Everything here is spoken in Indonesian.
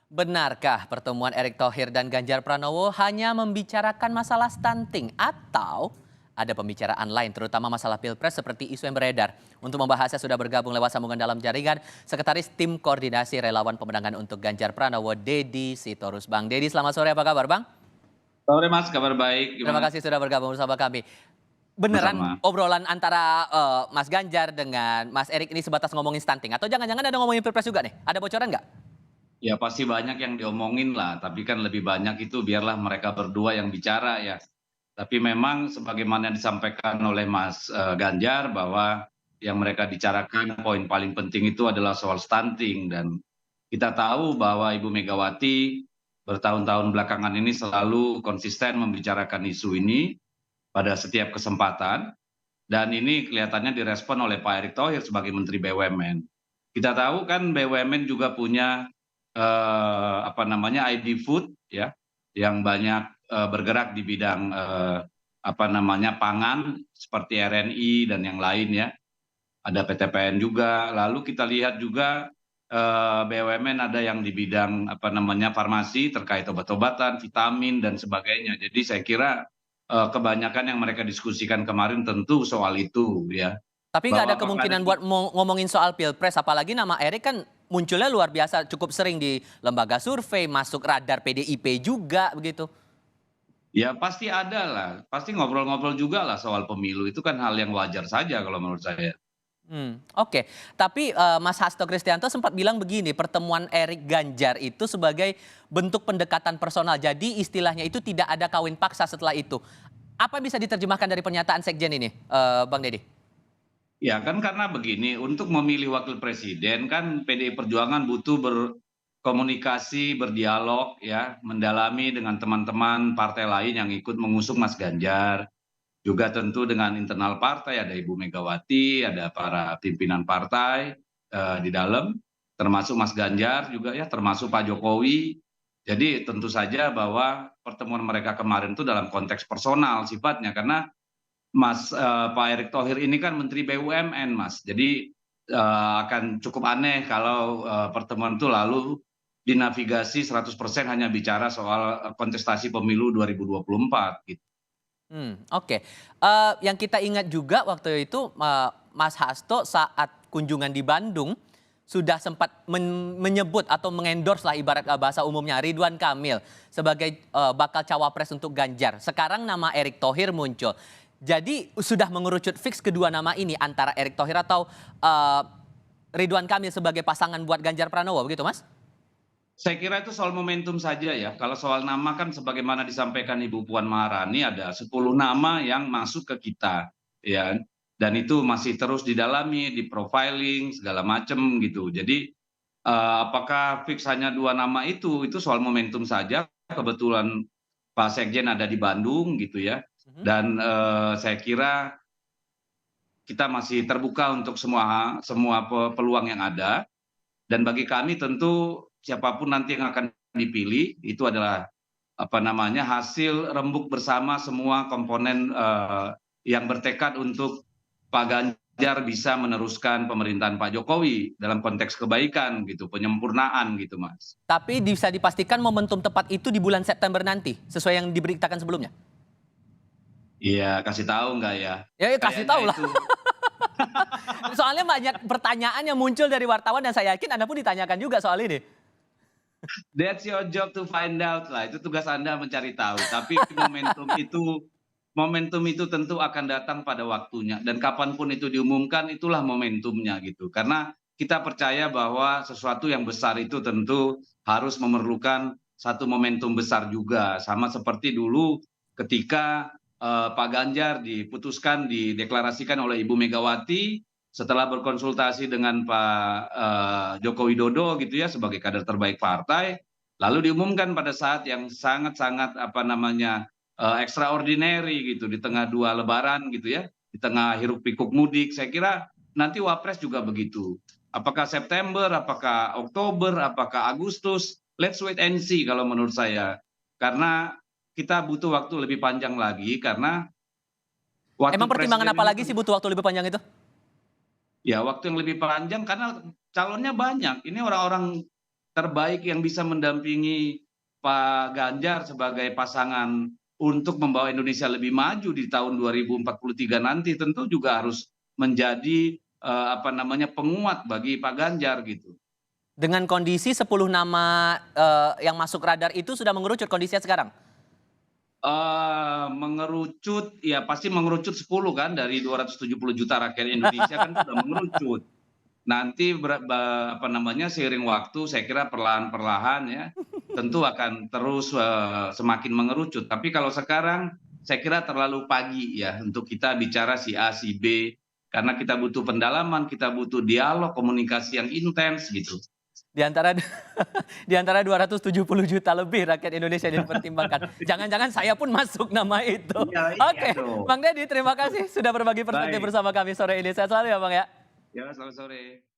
Benarkah pertemuan Erick Thohir dan Ganjar Pranowo hanya membicarakan masalah stunting atau ada pembicaraan lain terutama masalah Pilpres seperti isu yang beredar? Untuk membahasnya sudah bergabung lewat sambungan dalam jaringan Sekretaris Tim Koordinasi Relawan Pemenangan untuk Ganjar Pranowo, Dedi Sitorus. Bang Dedi, selamat sore, apa kabar Bang? Sore Mas, kabar baik, Terima gimana? kasih sudah bergabung bersama kami. Beneran Sama-sama. obrolan antara Mas Ganjar dengan Mas Erick ini sebatas ngomongin stunting? Atau jangan-jangan ada ngomongin Pilpres juga nih? Ada bocoran nggak? Ya pasti banyak yang diomongin lah, tapi kan lebih banyak itu biarlah mereka berdua yang bicara ya. Tapi memang sebagaimana disampaikan oleh Mas Ganjar bahwa yang mereka bicarakan poin paling penting itu adalah soal stunting dan kita tahu bahwa Ibu Megawati bertahun-tahun belakangan ini selalu konsisten membicarakan isu ini pada setiap kesempatan dan ini kelihatannya direspon oleh Pak Erick Thohir sebagai Menteri BUMN. Kita tahu kan BUMN juga punya apa namanya ID Food ya yang banyak bergerak di bidang apa namanya pangan seperti RNI dan yang lain ya. Ada PTPN juga. Lalu kita lihat juga BUMN ada yang di bidang apa namanya farmasi terkait obat-obatan, vitamin dan sebagainya. Jadi saya kira kebanyakan yang mereka diskusikan kemarin tentu soal itu ya. Tapi nggak Bahwa ada apakah ada kemungkinan buat ngomongin soal Pilpres, apalagi nama Erik kan munculnya luar biasa, cukup sering di lembaga survei, masuk radar PDIP juga begitu. ya pasti ada lah, pasti ngobrol-ngobrol juga lah soal pemilu, itu kan hal yang wajar saja kalau menurut saya. Oke. Tapi Mas Hasto Kristianto sempat bilang begini, pertemuan Erik Ganjar itu sebagai bentuk pendekatan personal. Jadi istilahnya itu tidak ada kawin paksa setelah itu. Apa bisa diterjemahkan dari pernyataan Sekjen ini, Bang Deddy? Ya kan karena begini, untuk memilih wakil presiden kan PDI Perjuangan butuh berkomunikasi, berdialog ya, mendalami dengan teman-teman partai lain yang ikut mengusung Mas Ganjar. Juga tentu dengan internal partai, ada Ibu Megawati, ada para pimpinan partai di dalam, termasuk Mas Ganjar juga ya, termasuk Pak Jokowi. Jadi tentu saja bahwa pertemuan mereka kemarin itu dalam konteks personal sifatnya, karena Pak Erick Thohir ini kan Menteri BUMN Mas, jadi akan cukup aneh kalau pertemuan itu lalu dinavigasi 100% hanya bicara soal kontestasi pemilu 2024 gitu. Oke. Yang kita ingat juga waktu itu, Mas Hasto saat kunjungan di Bandung, sudah sempat menyebut atau mengendorse lah ibarat bahasa umumnya Ridwan Kamil sebagai bakal cawapres untuk Ganjar. Sekarang nama Erick Thohir muncul. Jadi sudah mengerucut fix kedua nama ini antara Erick Thohir atau Ridwan Kamil sebagai pasangan buat Ganjar Pranowo, begitu Mas? Saya kira itu soal momentum saja ya. Kalau soal nama kan sebagaimana disampaikan Ibu Puan Maharani ada 10 nama yang masuk ke kita, ya. Dan itu masih terus didalami, di profiling segala macam gitu. Jadi apakah fix hanya dua nama itu soal momentum saja. Kebetulan Pak Sekjen ada di Bandung gitu ya. Mhm. Dan saya kira kita masih terbuka untuk semua peluang yang ada. Dan bagi kami tentu siapapun nanti yang akan dipilih itu adalah apa namanya hasil rembuk bersama semua komponen yang bertekad untuk Pak Ganjar bisa meneruskan pemerintahan Pak Jokowi dalam konteks kebaikan gitu, penyempurnaan gitu Mas. Tapi bisa dipastikan momentum tepat itu di bulan September nanti, sesuai yang diberitakan sebelumnya? Iya, kasih tahu nggak ya? Ya, ya kasih Kayaknya tahu lah. itu Soalnya banyak pertanyaan yang muncul dari wartawan dan saya yakin Anda pun ditanyakan juga soal ini. that's your job to find out lah. Itu tugas Anda mencari tahu. Tapi momentum itu tentu akan datang pada waktunya dan kapanpun itu diumumkan itulah momentumnya gitu. Karena kita percaya bahwa sesuatu yang besar itu tentu harus memerlukan satu momentum besar juga. Sama seperti dulu ketika Pak Ganjar diputuskan, dideklarasikan oleh Ibu Megawati setelah berkonsultasi dengan Pak Joko Widodo gitu ya sebagai kader terbaik partai, lalu diumumkan pada saat yang sangat-sangat apa namanya extraordinary gitu di tengah dua lebaran gitu ya, di tengah hiruk pikuk mudik. Saya kira nanti Wapres juga begitu. Apakah September, apakah Oktober, apakah Agustus? Let's wait and see kalau menurut saya. Karena kita butuh waktu lebih panjang lagi karena wakil Emang pertimbangan presiden apa ini lagi sih butuh waktu lebih panjang itu? ya waktu yang lebih panjang karena calonnya banyak. Ini orang-orang terbaik yang bisa mendampingi Pak Ganjar sebagai pasangan untuk membawa Indonesia lebih maju di tahun 2043 nanti tentu juga harus menjadi apa namanya penguat bagi Pak Ganjar gitu. Dengan kondisi 10 nama yang masuk radar itu sudah mengerucut kondisinya sekarang? Mengerucut, ya pasti mengerucut 10 kan dari 270 juta rakyat Indonesia kan sudah mengerucut. Nanti apa namanya, seiring waktu saya kira perlahan-perlahan ya, tentu akan terus, semakin mengerucut. Tapi kalau sekarang saya kira terlalu pagi ya untuk kita bicara si A, si B, karena kita butuh pendalaman, kita butuh dialog, komunikasi yang intens gitu. Di antara di antara 270 juta lebih rakyat Indonesia yang dipertimbangkan. Jangan-jangan saya pun masuk nama itu. Iya iya Oke, dong. Bang Deddy terima kasih sudah berbagi perspektif Baik, bersama kami sore ini. Sehat selalu ya Bang ya. ya selamat sore.